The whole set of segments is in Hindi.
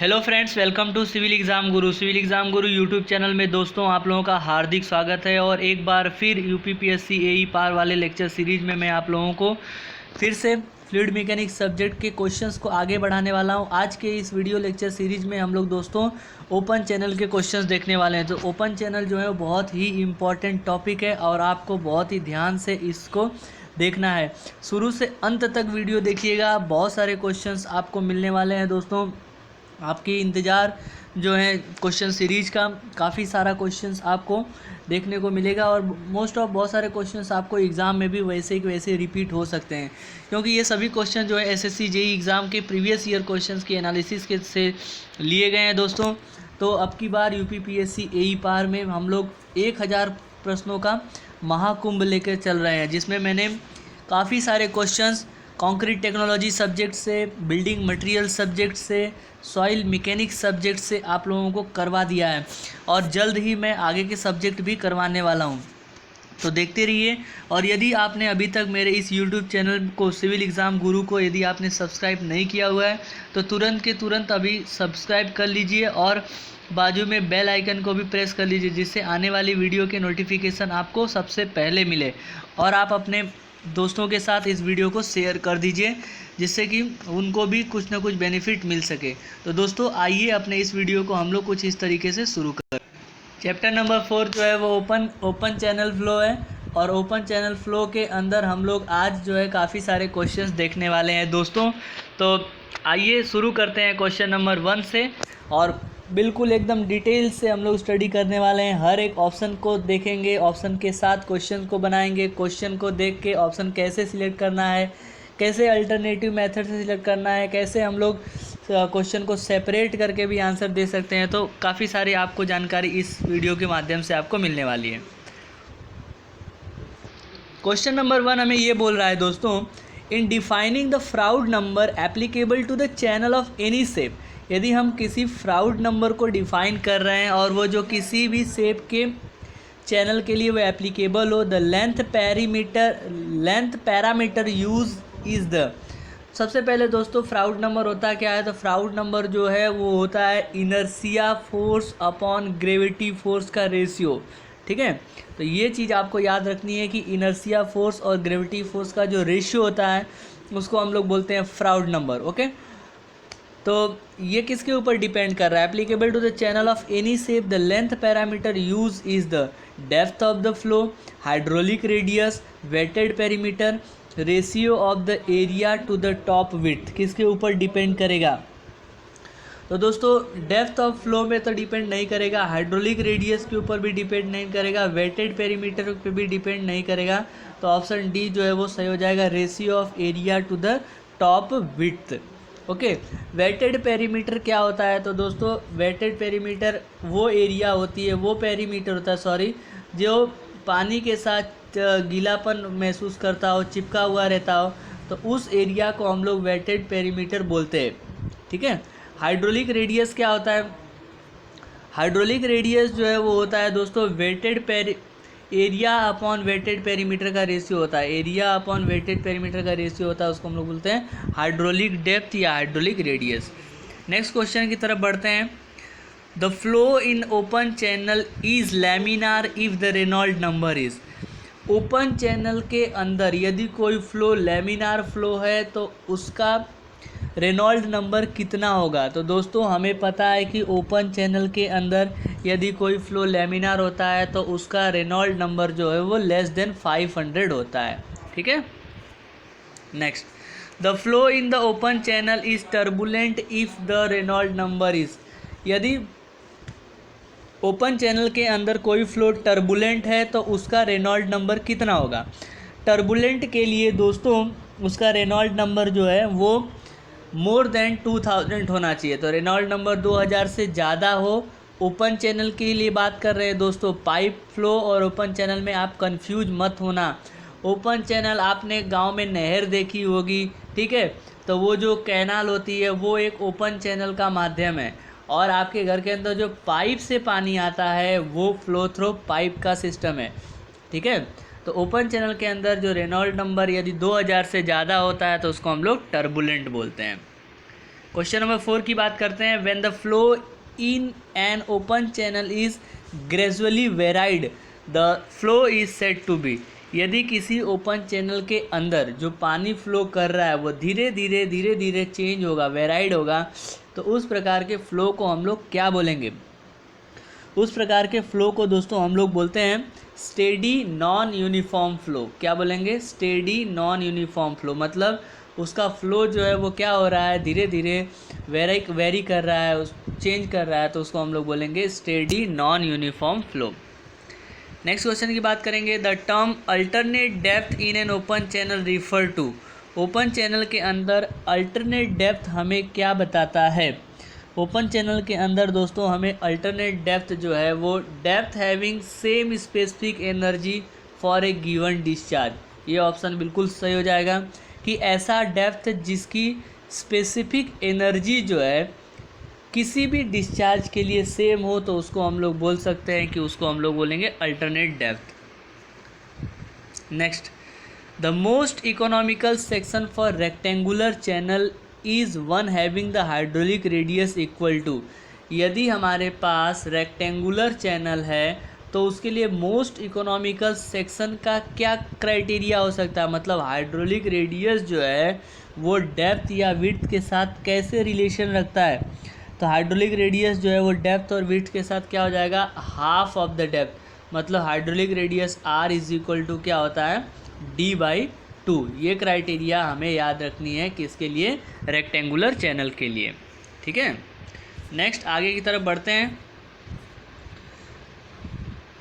Hello friends, welcome to civil exam Guru YouTube channel में दोस्तों आप लोगों का हार्दिक स्वागत है। और एक बार फिर यूपीपीएससी एई पार वाले लेक्चर सीरीज में मैं आप लोगों को फिर से फ्लूइड मैकेनिक्स सब्जेक्ट के क्वेश्चंस को आगे बढ़ाने वाला हूं। आज के इस वीडियो लेक्चर सीरीज में हम लोग दोस्तों ओपन चैनल के क्वेश्चंस देखने वाले हैं। तो ओपन चैनल जो है बहुत ही इम्पॉर्टेंट टॉपिक है और आपको बहुत ही ध्यान से इसको देखना है। शुरू से अंत तक वीडियो देखिएगा, बहुत सारे क्वेश्चंस आपको मिलने वाले हैं दोस्तों। आपकी इंतज़ार जो है क्वेश्चन सीरीज़ का, काफ़ी सारा क्वेश्चंस आपको देखने को मिलेगा और मोस्ट ऑफ बहुत सारे क्वेश्चंस आपको एग्ज़ाम में भी वैसे ही वैसे रिपीट हो सकते हैं, क्योंकि ये सभी क्वेश्चन जो है एसएससी जेईई एग्ज़ाम के प्रीवियस ईयर क्वेश्चंस की एनालिसिस के से लिए गए हैं दोस्तों। तो अब की बार यूपीपीएससी एई पार में हम लोग 1000 प्रश्नों का महाकुंभ लेकर चल रहे हैं, जिसमें मैंने काफ़ी सारे क्वेश्चंस कंक्रीट टेक्नोलॉजी सब्जेक्ट से, बिल्डिंग मटेरियल सब्जेक्ट से, सॉइल मैकेनिक्स सब्जेक्ट से आप लोगों को करवा दिया है और जल्द ही मैं आगे के सब्जेक्ट भी करवाने वाला हूं। तो देखते रहिए। और यदि आपने अभी तक मेरे इस यूट्यूब चैनल को सिविल एग्ज़ाम गुरु को यदि आपने सब्सक्राइब नहीं किया हुआ है तो तुरंत के तुरंत अभी सब्सक्राइब कर लीजिए और बाजू में बेल आइकन को भी प्रेस कर लीजिए, जिससे आने वाली वीडियो के नोटिफिकेशन आपको सबसे पहले मिले। और आप अपने दोस्तों के साथ इस वीडियो को शेयर कर दीजिए, जिससे कि उनको भी कुछ ना कुछ बेनिफिट मिल सके। तो दोस्तों आइए अपने इस वीडियो को हम लोग कुछ इस तरीके से शुरू करें। चैप्टर नंबर 4 जो है वो ओपन चैनल फ्लो है और ओपन चैनल फ्लो के अंदर हम लोग आज जो है काफ़ी सारे क्वेश्चंस देखने वाले हैं दोस्तों। तो आइए शुरू करते हैं क्वेश्चन नंबर 1 से और बिल्कुल एकदम डिटेल से हम लोग स्टडी करने वाले हैं। हर एक ऑप्शन को देखेंगे, ऑप्शन के साथ क्वेश्चन को बनाएंगे, क्वेश्चन को देख के ऑप्शन कैसे सिलेक्ट करना है, कैसे अल्टरनेटिव मेथड से सिलेक्ट करना है, कैसे हम लोग क्वेश्चन को सेपरेट करके भी आंसर दे सकते हैं। तो काफ़ी सारी आपको जानकारी इस वीडियो के माध्यम से आपको मिलने वाली है। क्वेश्चन नंबर 1 हमें ये बोल रहा है दोस्तों, in defining the Froude number applicable to the channel of any shape. यदि हम किसी फ्राउड नंबर को डिफाइन कर रहे हैं और वो जो किसी भी शेप के चैनल के लिए वो एप्लीकेबल हो, the length parameter use is the. सबसे पहले दोस्तों फ्राउड नंबर होता क्या है? तो फ्राउड नंबर जो है वो होता है inertia force upon gravity force का रेशियो। ठीक है, तो ये चीज़ आपको याद रखनी है कि इनर्शिया फोर्स और ग्रेविटी फोर्स का जो रेशियो होता है उसको हम लोग बोलते हैं फ्राउड नंबर। ओके, तो ये किसके ऊपर डिपेंड कर रहा है? Applicable to the channel of any shape, the length parameter use is the depth of the flow, hydraulic radius, wetted perimeter, ratio of the area to the top width. किसके ऊपर डिपेंड करेगा? तो दोस्तों डेप्थ ऑफ फ्लो में तो डिपेंड नहीं करेगा, हाइड्रोलिक रेडियस के ऊपर भी डिपेंड नहीं करेगा, वेटेड पेरीमीटर पे भी डिपेंड नहीं करेगा। तो ऑप्शन डी जो है वो सही हो जाएगा, ratio of area to the top width. Okay, wetted perimeter क्या होता है? तो दोस्तों वेटेड पेरीमीटर वो एरिया होती है, वो पेरीमीटर होता है जो पानी के साथ गीलापन महसूस करता हो, चिपका हुआ रहता हो, तो उस एरिया को हम लोग वेटेड पेरीमीटर बोलते हैं। ठीक है, हाइड्रोलिक रेडियस क्या होता है? हाइड्रोलिक रेडियस जो है वो होता है दोस्तों एरिया अपॉन वेटेड पेरीमीटर का रेशियो होता है। एरिया अपॉन वेटेड पेरीमीटर का रेशियो होता है, उसको हम लोग बोलते हैं हाइड्रोलिक डेप्थ या हाइड्रोलिक रेडियस। नेक्स्ट क्वेश्चन की तरफ बढ़ते हैं। The flow in open channel is laminar if the Reynold number is. Open channel के अंदर यदि कोई फ्लो लैमिनार फ्लो है तो उसका रेनॉल्ड नंबर कितना होगा? तो दोस्तों हमें पता है कि ओपन चैनल के अंदर यदि कोई फ्लो लैमिनार होता है तो उसका रेनॉल्ड नंबर जो है वो लेस देन 500 होता है। ठीक है, next, the flow in the open channel is turbulent if the Reynold number is. यदि ओपन चैनल के अंदर कोई फ्लो टर्बुलेंट है तो उसका रेनॉल्ड नंबर कितना होगा? टर्बुलेंट के लिए दोस्तों उसका रेनॉल्ड नंबर जो है वो मोर देन 2000 होना चाहिए। तो रेनॉल्ड नंबर 2000 से ज़्यादा हो। ओपन चैनल के लिए बात कर रहे हैं दोस्तों, पाइप फ्लो और ओपन चैनल में आप कंफ्यूज मत होना। ओपन चैनल आपने गांव में नहर देखी होगी, ठीक है, तो वो जो कैनाल होती है वो एक ओपन चैनल का माध्यम है और आपके घर के अंदर जो पाइप से पानी आता है वो फ्लो थ्रो पाइप का सिस्टम है। ठीक है, तो ओपन चैनल के अंदर जो रेनॉल्ड नंबर यदि 2000 से ज़्यादा होता है तो उसको हम लोग टर्बुलेंट बोलते हैं। क्वेश्चन नंबर 4 की बात करते हैं। When the flow in an open channel is gradually varied the flow is said to be. यदि किसी ओपन चैनल के अंदर जो पानी फ्लो कर रहा है वो धीरे धीरे चेंज होगा, वेराइड होगा, तो उस प्रकार के फ्लो को हम लोग क्या बोलेंगे? उस प्रकार के फ्लो को दोस्तों हम लोग बोलते हैं स्टेडी नॉन यूनिफॉर्म फ्लो। क्या बोलेंगे? Steady non uniform flow. मतलब उसका फ्लो जो है वो क्या हो रहा है, धीरे धीरे वेरी कर रहा है, चेंज कर रहा है, तो उसको हम लोग बोलेंगे steady non uniform flow. Next question की बात करेंगे। The term alternate depth in an open channel refer to. Open channel के अंदर अल्टरनेट डेप्थ हमें क्या बताता है? ओपन चैनल के अंदर दोस्तों हमें अल्टरनेट डेप्थ जो है वो depth having same specific energy for a given discharge. ये ऑप्शन बिल्कुल सही हो जाएगा कि ऐसा डेप्थ जिसकी स्पेसिफिक एनर्जी जो है किसी भी डिस्चार्ज के लिए सेम हो, तो उसको हम लोग बोल सकते हैं कि उसको हम लोग बोलेंगे alternate depth. Next, the most economical section for rectangular channel is one having the hydraulic radius equal to. यदि हमारे पास रेक्टेंगुलर चैनल है तो उसके लिए मोस्ट इकोनॉमिकल सेक्शन का क्या क्राइटेरिया हो सकता है? मतलब हाइड्रोलिक रेडियस जो है वो डेप्थ या विड्थ के साथ कैसे रिलेशन रखता है? तो हाइड्रोलिक रेडियस जो है वो डेप्थ और विड्थ के साथ क्या हो जाएगा? Half of the depth. मतलब hydraulic radius R is equal to क्या होता है? d/2। ये क्राइटेरिया हमें याद रखनी है किसके लिए? रेक्टेंगुलर चैनल के लिए। ठीक है, नेक्स्ट आगे की तरफ बढ़ते हैं।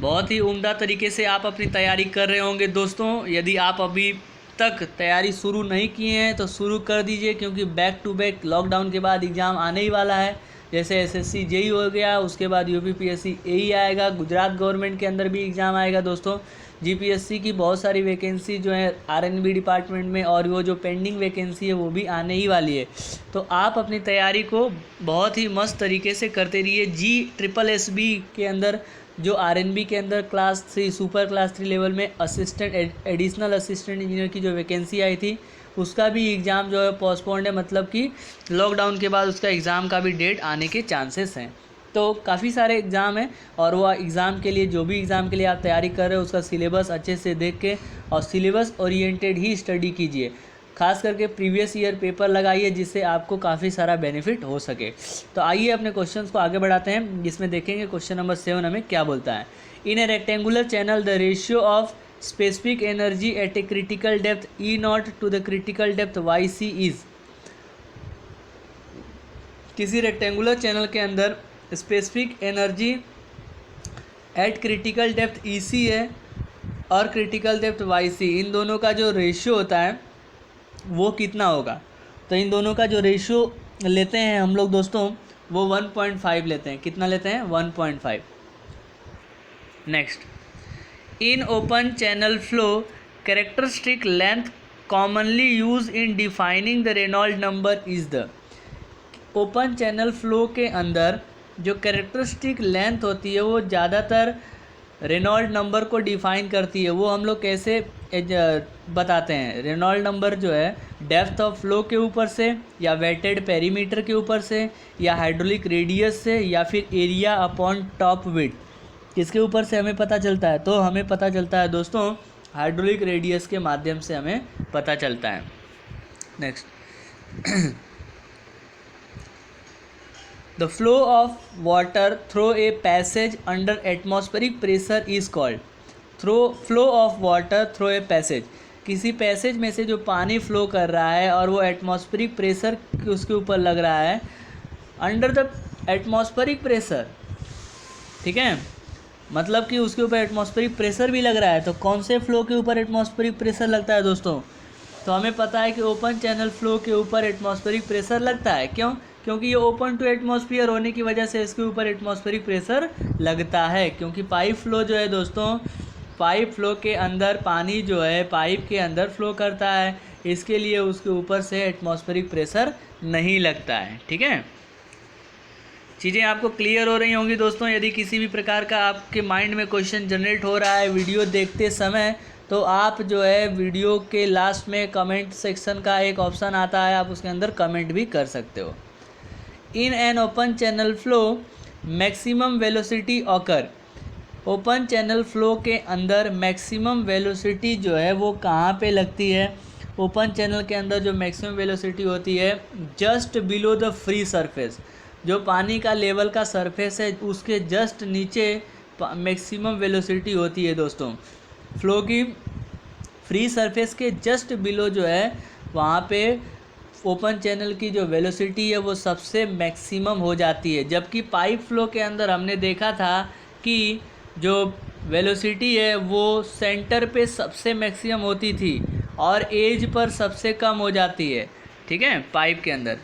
बहुत ही उम्दा तरीके से आप अपनी तैयारी कर रहे होंगे दोस्तों। यदि आप अभी तक तैयारी शुरू नहीं किए हैं तो शुरू कर दीजिए, क्योंकि बैक टू बैक लॉकडाउन के बाद एग्ज़ाम आने ही वाला है। जैसे एसएससी जेई हो गया, उसके बाद यूपीपीएससी एई आएगा, गुजरात गवर्नमेंट के अंदर भी एग्ज़ाम आएगा दोस्तों। जीपीएससी की बहुत सारी वैकेंसी जो है आरएनबी डिपार्टमेंट में, और वो जो पेंडिंग वैकेंसी है वो भी आने ही वाली है। तो आप अपनी तैयारी को बहुत ही मस्त तरीके से करते रहिए। GSSB के अंदर जो आरएनबी के अंदर क्लास 3 सुपर क्लास 3 लेवल में असिस्टेंट एडिशनल असिस्टेंट इंजीनियर की जो वैकेंसी आई थी उसका भी एग्ज़ाम जो है पोस्टपोन्ड है। मतलब कि लॉकडाउन के बाद उसका एग्ज़ाम का भी डेट आने के चांसेस हैं। तो काफ़ी सारे एग्ज़ाम हैं, और वो एग्ज़ाम के लिए जो भी एग्ज़ाम के लिए आप तैयारी कर रहे हो उसका सिलेबस अच्छे से देख के और सिलेबस ओरिएंटेड ही स्टडी कीजिए। खास करके प्रीवियस ईयर पेपर लगाइए, जिससे आपको काफ़ी सारा बेनिफिट हो सके। तो आइए अपने क्वेश्चंस को आगे बढ़ाते हैं, जिसमें देखेंगे क्वेश्चन नंबर 7 हमें क्या बोलता है। In a rectangular channel the ratio of specific energy at a critical depth E0 to the critical depth YC is. किसी रेक्टेंगुलर चैनल के अंदर specific energy at critical depth EC है और क्रिटिकल डेप्थ YC, इन दोनों का जो रेशियो होता है वो कितना होगा? तो इन दोनों का जो रेशियो लेते हैं हम लोग दोस्तों वो 1.5 लेते हैं। कितना लेते हैं? 1.5। Next, in open channel flow characteristic length commonly use in defining the Reynold number is the. Open channel flow के अंदर जो कैरेक्टरिस्टिक लेंथ होती है वो ज़्यादातर रेनॉल्ड नंबर को डिफ़ाइन करती है। वो हम लोग कैसे बताते हैं? रेनॉल्ड नंबर जो है डेप्थ ऑफ फ्लो के ऊपर से, या वेटेड पेरीमीटर के ऊपर से, या हाइड्रोलिक रेडियस से, या फिर एरिया अपॉन टॉप विड्थ, किसके ऊपर से हमें पता चलता है? तो हमें पता चलता है दोस्तों हाइड्रोलिक रेडियस के माध्यम से हमें पता चलता है। Next, the flow of water through a passage under atmospheric pressure is called. Flow of water through a passage, किसी पैसेज में से जो पानी फ्लो कर रहा है और वो एटमॉस्फेरिक प्रेशर उसके ऊपर लग रहा है, अंडर द एटमॉस्फेरिक प्रेशर। ठीक है, मतलब कि उसके ऊपर एटमॉस्फेरिक प्रेशर भी लग रहा है। तो कौन से फ्लो के ऊपर एटमॉस्फेरिक प्रेशर लगता है दोस्तों? तो हमें पता है कि ओपन चैनल फ्लो के ऊपर एटमॉस्फेरिक प्रेशर लगता है। क्यों? क्योंकि ये ओपन टू एटमॉस्फेयर होने की वजह से इसके ऊपर एटमॉस्फेरिक प्रेशर लगता है। क्योंकि पाइप फ्लो जो है दोस्तों, पाइप फ्लो के अंदर पानी जो है पाइप के अंदर फ्लो करता है, इसके लिए उसके ऊपर से एटमॉस्फेरिक प्रेशर नहीं लगता है। ठीक है, चीज़ें आपको क्लियर हो रही होंगी दोस्तों। यदि किसी भी प्रकार का आपके माइंड में क्वेश्चन जनरेट हो रहा है वीडियो देखते समय, तो आप जो है वीडियो के लास्ट में कमेंट सेक्शन का एक ऑप्शन आता है, आप उसके अंदर कमेंट भी कर सकते हो। इन an open channel flow maximum velocity occur. Open channel flow के अंदर मैक्सिमम वेलोसिटी जो है वो कहाँ पे लगती है? ओपन चैनल के अंदर जो मैक्सिमम वेलोसिटी होती है just below the free surface, जो पानी का लेवल का सरफेस है उसके जस्ट नीचे मैक्सिमम वेलोसिटी होती है दोस्तों। फ्लो की फ्री सरफेस के जस्ट बिलो जो है वहाँ पे ओपन चैनल की जो वेलोसिटी है वो सबसे मैक्सिमम हो जाती है। जबकि पाइप फ्लो के अंदर हमने देखा था कि जो वेलोसिटी है वो सेंटर पे सबसे मैक्सिमम होती थी और एज पर सबसे कम हो जाती है, ठीक है, पाइप के अंदर।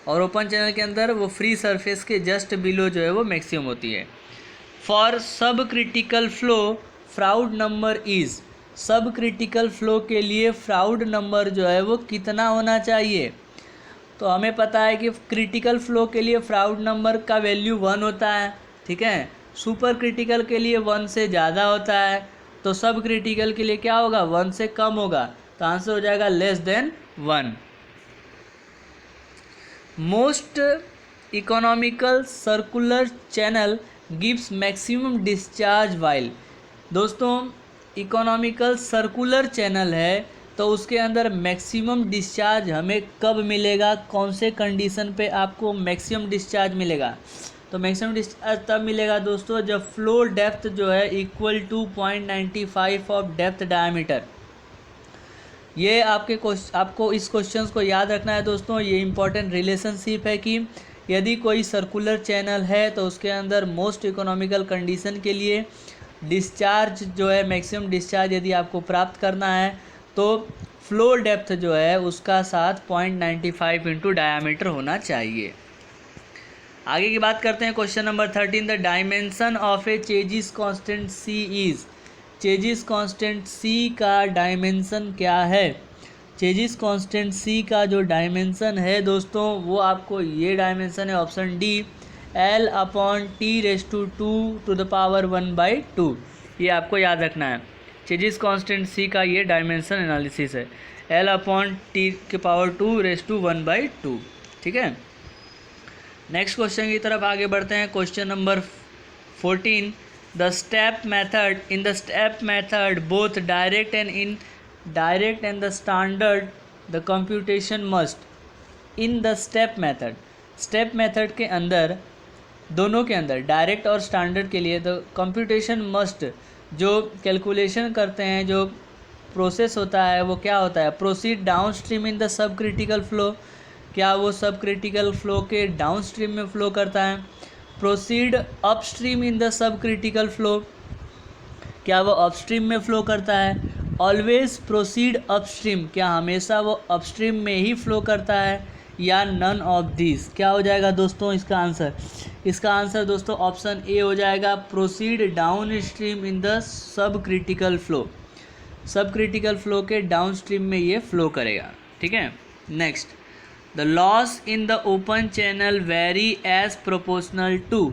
और ओपन चैनल के अंदर वो फ्री सरफेस के जस्ट बिलो जो है वो मैक्सिमम होती है। फॉर सब critical flow Froude number is, सब क्रिटिकल फ्लो के लिए फ्राउड नंबर जो है वो कितना होना चाहिए? तो हमें पता है कि क्रिटिकल फ्लो के लिए फ्राउड नंबर का वैल्यू 1 होता है, ठीक है। सुपर क्रिटिकल के लिए 1 से ज़्यादा होता है, तो सब क्रिटिकल के लिए क्या होगा? 1 से कम होगा, तो आंसर हो जाएगा less than 1। Most economical circular channel gives maximum discharge while. दोस्तों इकोनॉमिकल सर्कुलर चैनल है तो उसके अंदर मैक्सिमम डिस्चार्ज हमें कब मिलेगा? कौन से कंडीशन पे आपको मैक्सिमम डिस्चार्ज मिलेगा? तो मैक्सिमम डिस्चार्ज तब मिलेगा दोस्तों जब फ्लो डेप्थ जो है equal to 0.95 of depth diameter. ये आपको इस क्वेश्चन को याद रखना है दोस्तों। ये इंपॉर्टेंट रिलेशनशिप है कि यदि कोई सर्कुलर चैनल है तो उसके अंदर मोस्ट इकोनॉमिकल कंडीशन के लिए डिस्चार्ज जो है मैक्सिमम डिस्चार्ज यदि आपको प्राप्त करना है तो फ्लो डेप्थ जो है उसका साथ 0.95 इंटू डायामीटर होना चाहिए। आगे की बात करते हैं question number 13। The dimension of a Chezy's constant C is. Chezy's constant C का डायमेंशन क्या है? चेजिस कांस्टेंट सी का जो डायमेंशन है दोस्तों वो आपको ये डायमेंशन है ऑप्शन डी L/T⁻²⁴ ये आपको याद रखना है। चेजिस कांस्टेंट सी का ये डायमेंशन एनालिसिस है L/T⁻²⁴ ठीक है। नेक्स्ट क्वेश्चन की तरफ आगे बढ़ते हैं। Question number 14। The step method in the step method both direct and the standard the computation must. In the step method के अंदर दोनों के अंदर डायरेक्ट और स्टैंडर्ड के लिए द कंप्यूटेशन मस्ट जो कैलकुलेशन करते हैं जो प्रोसेस होता है वो क्या होता है? Proceed downstream in the subcritical flow. क्या वो सब क्रिटिकल फ्लो के डाउन स्ट्रीम में फ्लो करता है? Proceed upstream in the subcritical flow. क्या वो अपस्ट्रीम में फ्लो करता है? Always proceed upstream. क्या हमेशा वो अपस्ट्रीम में ही फ्लो करता है या नन ऑफ दिस? क्या हो जाएगा दोस्तों इसका आंसर? इसका आंसर दोस्तों ऑप्शन ए हो जाएगा, proceed downstream in the subcritical flow. Subcritical flow के डाउन स्ट्रीम में ये फ्लो करेगा, ठीक है। Next, the loss in the open channel vary as proportional to.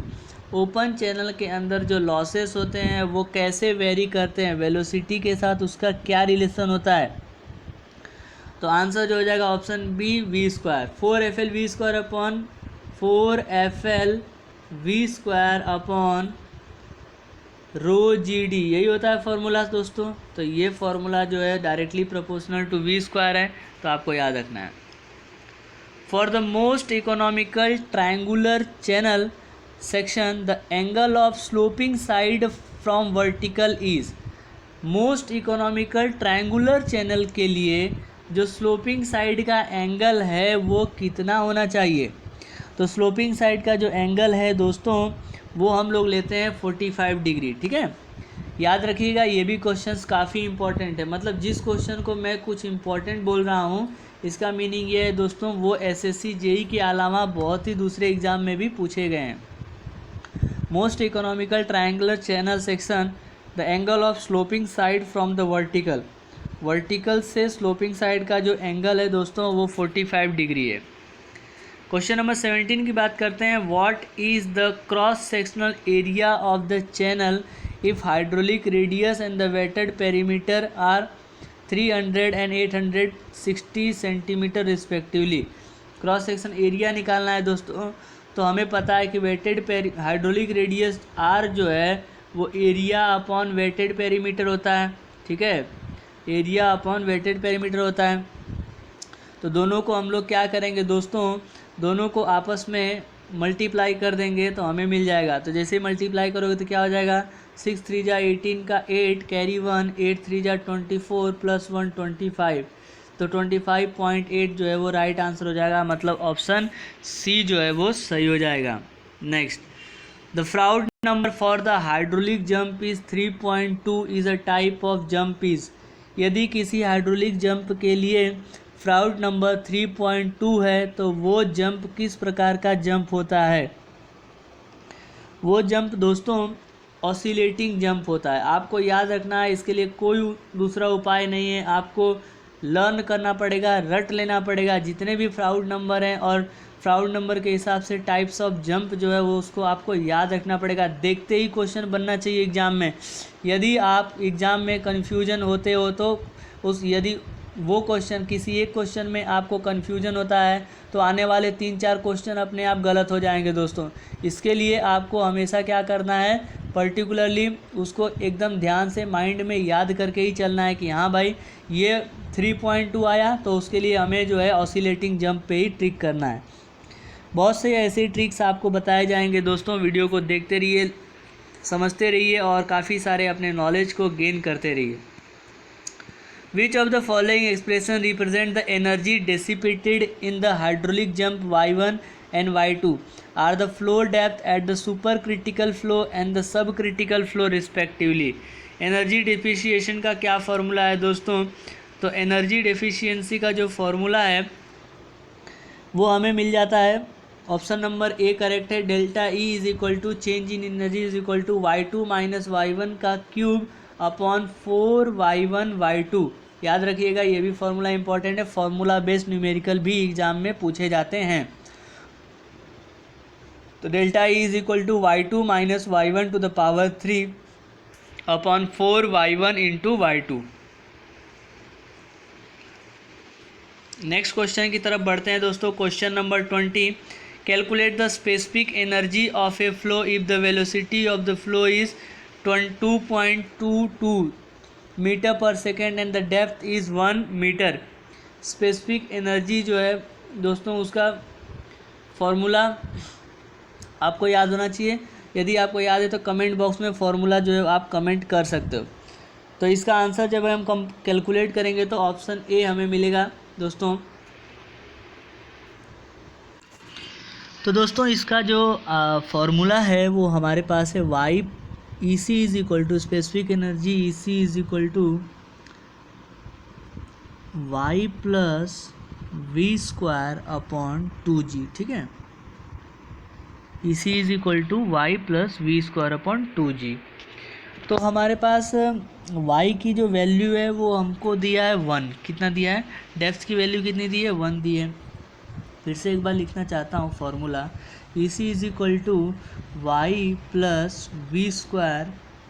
Open channel के अंदर जो लॉसेस होते हैं वो कैसे वेरी करते हैं? वेलोसिटी के साथ उसका क्या रिलेशन होता है? तो आंसर जो हो जाएगा option B v²। 4FL v² upon 4FL v² upon ρGD, यही होता है फॉर्मूला दोस्तों। तो ये फॉर्मूला जो है डायरेक्टली प्रोपोर्शनल टू v² है, तो आपको याद रखना है। For the most economical triangular channel section the angle of sloping side from vertical is. Most economical triangular channel के लिए जो स्लोपिंग साइड का एंगल है वो कितना होना चाहिए? तो स्लोपिंग साइड का जो एंगल है दोस्तों वो हम लोग लेते हैं 45 डिग्री, ठीक है। याद रखिएगा ये भी क्वेश्चंस काफ़ी इंपॉर्टेंट है। मतलब जिस क्वेश्चन को मैं कुछ इंपॉर्टेंट बोल रहा हूँ इसका मीनिंग ये है दोस्तों वो एसएससी जेई के अलावा बहुत ही दूसरे एग्ज़ाम में भी पूछे गए हैं। Most economical triangular channel section the angle of sloping side from the vertical से स्लोपिंग साइड का जो एंगल है दोस्तों वो 45 डिग्री है। क्वेश्चन नंबर 17 की बात करते हैं। What is the cross sectional area of the channel if hydraulic radius and the wetted perimeter are 300 and 860 centimetre respectively. Cross section area निकालना है दोस्तों, तो हमें पता है कि वेटेड हाइड्रोलिक रेडियस आर जो है वो एरिया अपॉन वेटेड पेरीमीटर होता है, ठीक है, एरिया अपॉन वेटेड पेरीमीटर होता है। तो दोनों को हम लोग क्या करेंगे दोस्तों, दोनों को आपस में मल्टीप्लाई कर देंगे तो हमें मिल जाएगा। तो जैसे ही मल्टीप्लाई करोगे तो क्या हो जाएगा, 6 3 जा 18 का 8 कैरी 1, 8 3 जा 24 प्लस 1 25, तो 25.8 जो है वो राइट आंसर हो जाएगा, मतलब ऑप्शन सी जो है वो सही हो जाएगा। Next, the Froude number for the hydraulic jump is 3.2 is a type of jump is. यदि किसी हाइड्रोलिक जंप के लिए फ्राउड नंबर 3.2 है तो वो जंप किस प्रकार का जंप होता है। वो जंप दोस्तों ऑसिलेटिंग जंप होता है। आपको याद रखना है, इसके लिए कोई दूसरा उपाय नहीं है, आपको लर्न करना पड़ेगा, रट लेना पड़ेगा जितने भी फ्राउड नंबर हैं, और फ्राउड नंबर के हिसाब से टाइप्स ऑफ जंप जो है वो उसको आपको याद रखना पड़ेगा। देखते ही क्वेश्चन बनना चाहिए एग्ज़ाम में। यदि आप एग्ज़ाम में कन्फ्यूजन होते हो तो यदि वो क्वेश्चन किसी एक क्वेश्चन में आपको कन्फ्यूजन होता है तो आने वाले 3-4 क्वेश्चन अपने आप गलत हो जाएंगे दोस्तों। इसके लिए आपको हमेशा क्या करना है, पर्टिकुलरली उसको एकदम ध्यान से माइंड में याद करके ही चलना है कि हाँ भाई ये 3.2 आया तो उसके लिए हमें जो है ऑसिलेटिंग जंप पे ही ट्रिक करना है। बहुत से ऐसे ट्रिक्स आपको बताए जाएंगे दोस्तों, वीडियो को देखते रहिए, समझते रहिए और काफ़ी सारे अपने नॉलेज को गेन करते रहिए। Which of the following expression represent the energy dissipated in the hydraulic jump y1 and y2 are the flow depth at the supercritical flow and the subcritical flow respectively। Energy dissipation का क्या फार्मूला है दोस्तों, तो एनर्जी डेफिशिएंसी का जो फार्मूला है वो हमें मिल जाता है, ऑप्शन नंबर ए करेक्ट है, delta E is equal to change in energy is equal to y2 minus y1 का क्यूब अपॉन 4y1 y2। याद रखिएगा ये भी फार्मूला इंपॉर्टेंट है, फार्मूला बेस्ड न्यूमेरिकल भी एग्जाम में पूछे जाते हैं। तो delta E is equal to y2 minus y1 to the power 3 upon 4y1 into y2। Next question की तरफ बढ़ते हैं दोस्तों। Question number 20, calculate the specific energy of a flow if the velocity of the flow is 2.22 metre per second and the depth is 1 metre. Specific energy जो है दोस्तों उसका फॉर्मूला आपको याद होना चाहिए। यदि आपको याद है तो कमेंट बॉक्स में फॉर्मूला जो है आप कमेंट कर सकते हो। तो इसका आंसर जब हम कैलकुलेट करेंगे तो ऑप्शन ए हमें मिलेगा दोस्तों। तो दोस्तों इसका जो फॉर्मूला है वो हमारे पास है Y E C is equal to specific energy E C is equal to Y plus we square upon 2g, ठीक है। E C is equal to Y plus we square upon 2g। तो हमारे पास y की जो वैल्यू है वो हमको दिया है 1। कितना दिया है, डेप्थ की वैल्यू कितनी दी है, 1 दी है। फिर से एक बार लिखना चाहता हूँ formula, E C is equal to Y plus we square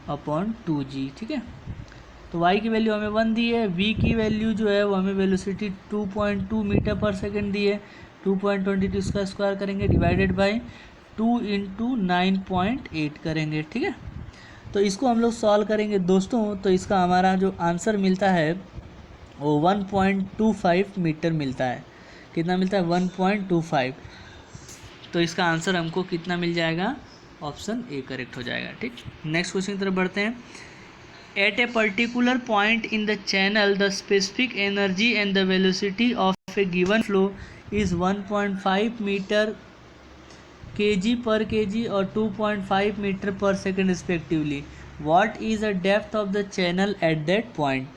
upon 2g, ठीक है। तो y की वैल्यू हमें 1 दी है, v की वैल्यू जो है वो हमें वेलोसिटी 2.2 मीटर पर सेकेंड दी है। 2.22 इसका स्क्वायर करेंगे डिवाइडेड बाई 2 इंटू 9.8 करेंगे, ठीक है। तो इसको हम लोग सॉल्व करेंगे दोस्तों, तो इसका हमारा जो आंसर मिलता है वो 1.25 मीटर मिलता है। कितना मिलता है, 1.25। तो इसका आंसर हमको कितना मिल जाएगा, ऑप्शन ए करेक्ट हो जाएगा, ठीक। नेक्स्ट क्वेश्चन की तरफ बढ़ते हैं। At a particular point in the channel the specific energy and the velocity of a given flow is 1.5 metre kg per kg और 2.5 metre per second respectively. What is a depth of the channel at that point.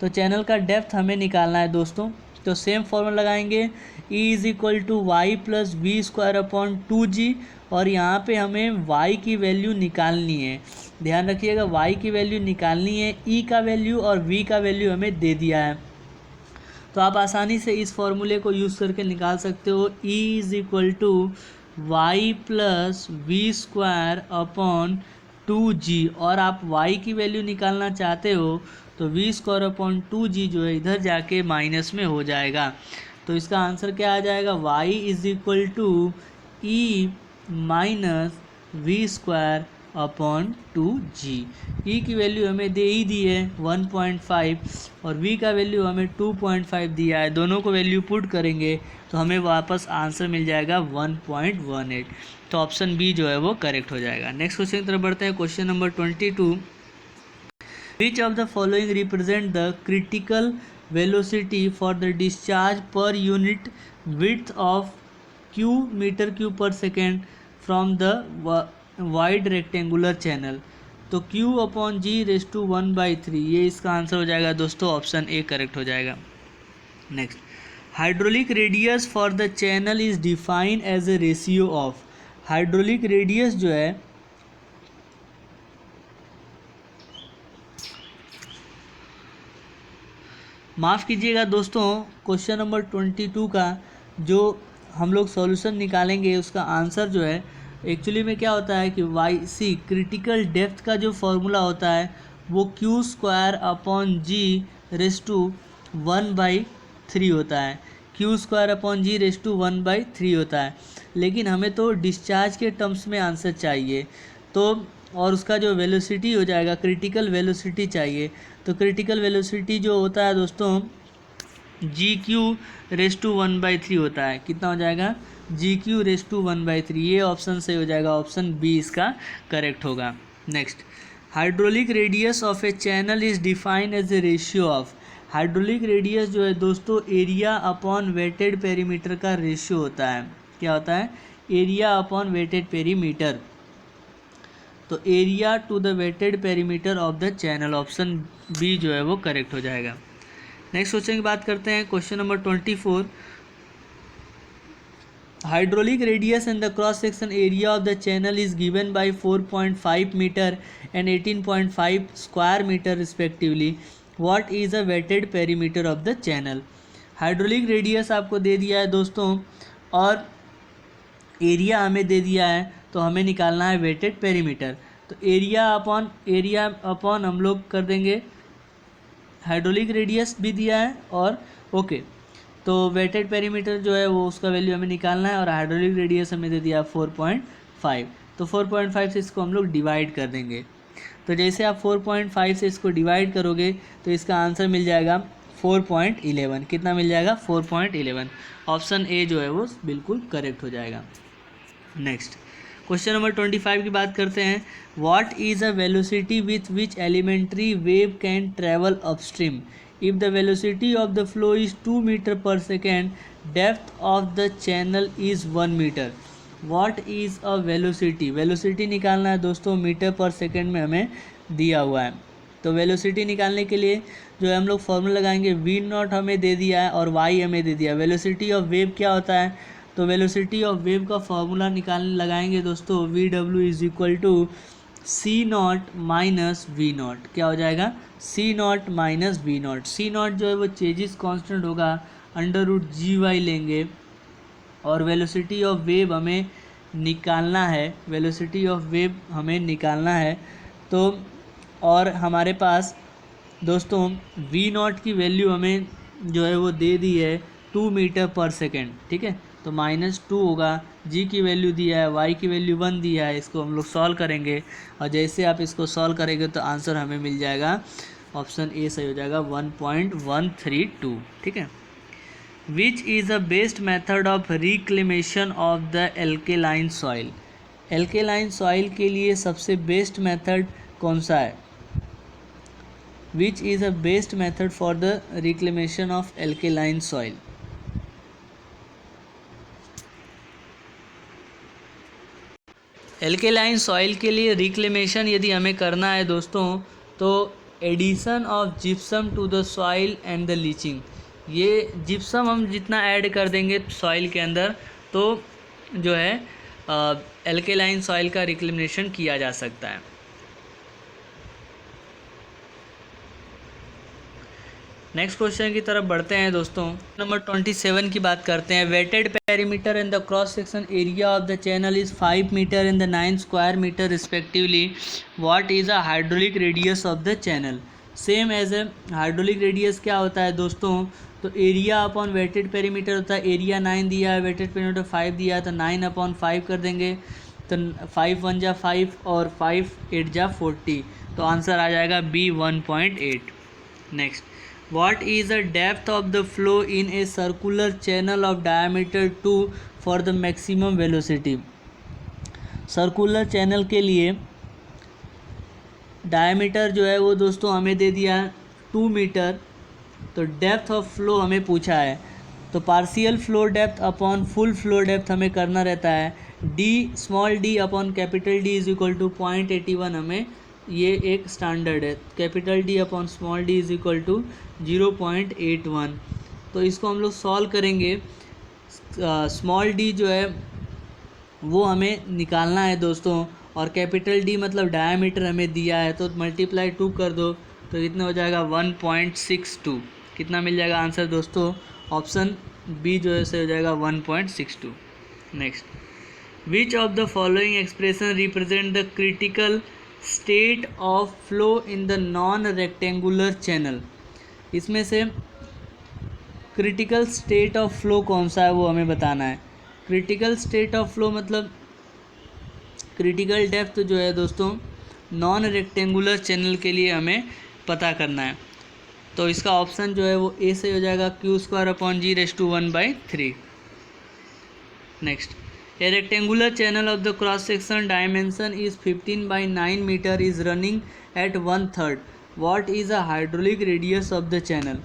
तो चैनल का डेप्थ हमें निकालना है दोस्तों। तो सेम फॉर्मूला लगाएंगे, E is equal to Y plus we square upon 2g, और यहाँ पे हमें y की वैल्यू निकालनी है। ध्यान रखिएगा y की वैल्यू निकालनी है, E का वैल्यू और v का वैल्यू हमें दे दिया है। तो आप आसानी से इस फॉर्मूले को यूज़ करके निकाल सकते हो। E is equal to Y plus we square upon 2g, और आप y की वैल्यू निकालना चाहते हो तो वी स्क्वायर अपॉन 2g जो है इधर जाके माइनस में हो जाएगा। तो इसका आंसर क्या आ जाएगा, y is equal to E minus v square upon 2g। E की वैल्यू हमें दे ही दी है 1.5 और v का वैल्यू हमें 2.5 दिया है, दोनों को वैल्यू पुट करेंगे तो हमें वापस आंसर मिल जाएगा 1.18। तो ऑप्शन बी जो है वो करेक्ट हो जाएगा। नेक्स्ट क्वेश्चन की तरफ बढ़ते हैं। Question number 22, which of the following represent the critical velocity for the discharge per unit width of q metre cube per second from the wide rectangular channel. तो q upon G raise to 1/3, ये इसका आंसर हो जाएगा दोस्तों, ऑप्शन ए करेक्ट हो जाएगा। Next, hydraulic radius for the channel is defined as a ratio of. Hydraulic radius जो है माफ़ कीजिएगा दोस्तों, क्वेश्चन नंबर 22 का जो हम लोग सॉल्यूशन निकालेंगे उसका आंसर जो है एक्चुअली में क्या होता है कि वाई सी क्रिटिकल डेप्थ का जो फॉर्मूला होता है वो Q square upon G raise to 1/3 होता है। Q square upon G raise to 1/3 होता है, लेकिन हमें तो डिस्चार्ज के टर्म्स में आंसर चाहिए, तो और उसका जो वेलोसिटी हो जाएगा क्रिटिकल वेलोसिटी चाहिए। तो क्रिटिकल वेलोसिटी जो होता है दोस्तों जी क्यू रेस टू 1/3 होता है। कितना हो जाएगा, जी क्यू रेस टू 1/3। ये ऑप्शन सही हो जाएगा, ऑप्शन बी इसका करेक्ट होगा। Next, hydraulic radius of a channel is defined as a ratio of. Hydraulic radius जो है दोस्तों एरिया अपॉन वेटेड पेरीमीटर का रेशियो होता है। क्या होता है, एरिया अपॉन वेटेड पेरीमीटर। तो area to the wetted perimeter of the channel, option B जो है वो करेक्ट हो जाएगा। नेक्स्ट क्वेश्चन की बात करते हैं। Question number 24, hydraulic radius and the cross section area of the channel is given by 4.5 metre and 18.5 square metre respectively. What is a wetted perimeter of the channel. Hydraulic radius आपको दे दिया है दोस्तों और एरिया हमें दे दिया है, तो हमें निकालना है वेटेड पेरीमीटर। तो एरिया अपॉन हम लोग कर देंगे, हाइड्रोलिक रेडियस भी दिया है और ओके, तो वेटेड पेरीमीटर जो है वो उसका वैल्यू हमें निकालना है और हाइड्रोलिक रेडियस हमें दे दिया 4.5। तो 4.5 से इसको हम लोग डिवाइड कर देंगे। तो जैसे आप 4.5 से इसको डिवाइड करोगे तो इसका आंसर मिल जाएगा 4.11। कितना मिल जाएगा, 4.11। ऑप्शन ए जो है वो बिल्कुल करेक्ट हो जाएगा। नेक्स्ट, क्वेश्चन नंबर 25 की बात करते हैं। What is a velocity with which elementary wave can travel upstream if the velocity of the flow is 2 metre per second, depth of the channel is 1 metre. What is a velocity, velocity निकालना है दोस्तों, मीटर पर सेकेंड में हमें दिया हुआ है। तो वेलोसिटी निकालने के लिए जो है हम लोग फॉर्मूला लगाएंगे, वी नॉट हमें दे दिया है और वाई हमें दे दिया है। वेलोसिटी ऑफ वेव क्या होता है, तो वेलोसिटी ऑफ वेव का फॉर्मूला निकालने लगाएंगे दोस्तों, V W is equal to C not minus V not. क्या हो जाएगा, C not minus V not. C not जो है वो चेंजेस कांस्टेंट होगा, √GY लेंगे और वेलोसिटी ऑफ वेव हमें निकालना है, वेलोसिटी ऑफ वेव हमें निकालना है। तो और हमारे पास दोस्तों वी नॉट की वैल्यू हमें जो है वो दे दी है 2 मीटर पर सेकेंड, ठीक है। तो -2 होगा, जी की वैल्यू दिया है, वाई की वैल्यू 1 दिया है। इसको हम लोग सॉल्व करेंगे और जैसे आप इसको सॉल्व करेंगे तो आंसर हमें मिल जाएगा, ऑप्शन ए सही हो जाएगा 1.132, ठीक है। Which is the best method of reclamation of the alkaline soil. Alkaline soil के लिए सबसे बेस्ट मेथड कौन सा है, which is the best method for the reclamation of alkaline soil. Alkaline soil के लिए रिक्लेमेशन यदि हमें करना है दोस्तों तो addition of gypsum to the soil and the leaching. ये जिप्सम हम जितना ऐड कर देंगे सॉइल के अंदर तो जो है एल्केलाइन सॉइल का रिक्लेमेशन किया जा सकता है। नेक्स्ट क्वेश्चन की तरफ बढ़ते हैं दोस्तों। नंबर 27 की बात करते हैं। Wetted perimeter and the cross section area of the channel is 5 metre and the 9 square metre respectively. What is a hydraulic radius of the channel. Same as a hydraulic radius क्या होता है दोस्तों, तो एरिया अपॉन वेटेड पेरीमीटर होता है, एरिया 9 दिया है, वेटेड पेरीमीटर 5 दिया है, तो 9/5 कर देंगे, तो 5 1 जा 5 और 5 8 जा 40, तो आंसर आ जाएगा B 1.8। Next, what is the depth of the flow in a circular channel of diameter 2 for the maximum velocity. Circular channel के लिए डायमीटर जो है वो दोस्तों हमें दे दिया 2 मीटर, तो डेप्थ ऑफ फ्लो हमें पूछा है, तो partial flow depth upon full flow depth हमें करना रहता है, small D upon capital D is equal to 0.81, हमें ये एक स्टैंडर्ड है, capital D upon small D is equal to 0.81। तो इसको हम लोग सॉल्व करेंगे, स्मॉल डी जो है वो हमें निकालना है दोस्तों, और कैपिटल डी मतलब डायमीटर हमें दिया है, तो मल्टीप्लाई 2 कर दो, तो कितना हो जाएगा 1.62, कितना मिल जाएगा आंसर दोस्तों, ऑप्शन बी जो है से हो जाएगा 1.62। Next, which of the following expression represent the critical state of flow in the non rectangular channel. इसमें से क्रिटिकल स्टेट ऑफ फ्लो कौन सा है वो हमें बताना है। क्रिटिकल स्टेट ऑफ फ्लो मतलब क्रिटिकल डेप्थ जो है दोस्तों नॉन रेक्टेंगुलर चैनल के लिए हमें पता करना है, तो इसका ऑप्शन जो है वो ए से हो जाएगा Q²/G⁻⁴। Next, a rectangular channel of the cross section dimension is 15/9 metre is running at 1/3, what is a hydraulic radius of the channel.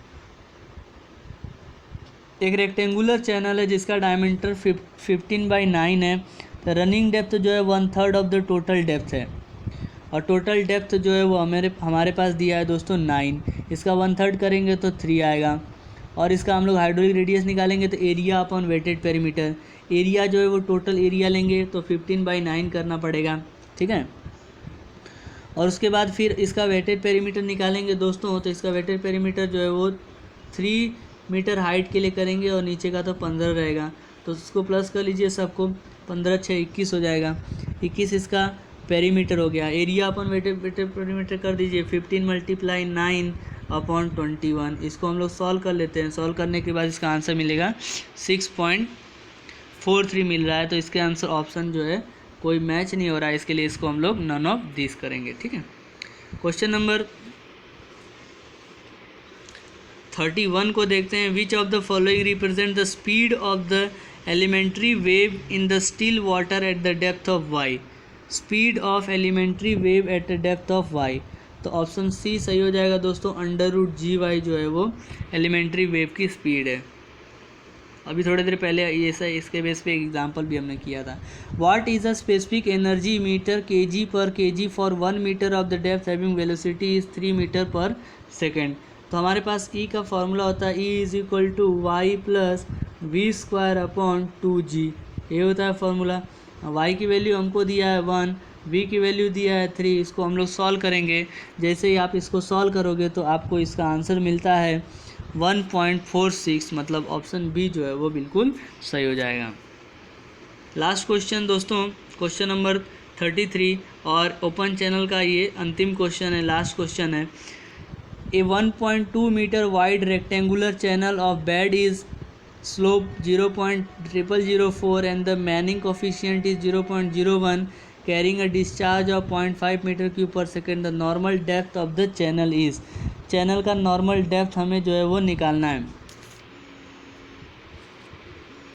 एक रेक्टेंगुलर चैनल है जिसका डायमीटर 15/9 है, तो रनिंग डेप्थ जो है 1/3 ऑफ द टोटल डेप्थ है, और टोटल डेप्थ जो है वो हमारे पास दिया है दोस्तों 9, इसका 1/3 करेंगे तो 3 आएगा, और इसका हम लोग हाइड्रोलिक रेडियस निकालेंगे तो area upon wetted perimeter, area जो है वो टोटल एरिया लेंगे तो 15/9 करना पड़ेगा, ठीक है। और उसके बाद फिर इसका वेटेड पेरीमीटर निकालेंगे दोस्तों, तो इसका वेटेड पेरीमीटर जो है वो 3 मीटर हाइट के लिए करेंगे, और नीचे का तो 15 रहेगा, तो उसको प्लस कर लीजिए सबको, 15 6 21 हो जाएगा, 21 इसका पेरीमीटर हो गया। एरिया अपन वेटेड पेरीमीटर कर दीजिए, 15 × 9/21, इसको हम लोग सॉल्व कर लेते हैं। सॉल्व करने के बाद इसका आंसर मिलेगा 6.43 मिल रहा है, तो इसके आंसर ऑप्शन जो है कोई मैच नहीं हो रहा है, इसके लिए इसको हम लोग नन ऑफ दिस करेंगे, ठीक है। क्वेश्चन नंबर 31 को देखते हैं, which of the following represent the speed of the elementary wave in the still water at the depth of y। Speed of elementary wave at the depth of y, तो ऑप्शन सी सही हो जाएगा दोस्तों, √GY जो है वो एलिमेंट्री वेव की स्पीड है। अभी थोड़ी देर पहले ये सही इसके बेस पे एग्जांपल भी हमने किया था। What is a specific energy metre kg/kg for 1 metre of the depth having velocity is 3 metre per second. तो हमारे पास E का फॉर्मूला होता है E = y + v²/2g, ये होता है फॉर्मूला। y की वैल्यू हमको दिया है 1, v की वैल्यू दिया है 3, इसको हम लोग सॉल्व करेंगे। जैसे ही आप इसको सॉल्व करोगे तो आपको इसका आंसर मिलता है 1.46, मतलब ऑप्शन बी जो है वो बिल्कुल सही हो जाएगा। लास्ट क्वेश्चन दोस्तों, क्वेश्चन नंबर 33, और ओपन चैनल का ये अंतिम क्वेश्चन है, लास्ट क्वेश्चन है। A 1.2 metre wide rectangular channel of bed is slope 0.0004 and the Manning coefficient is 0.01, carrying a discharge of 0.5 meter cube per second. The normal depth of the channel is, channel का नॉर्मल डेप्थ हमें जो है वो निकालना है।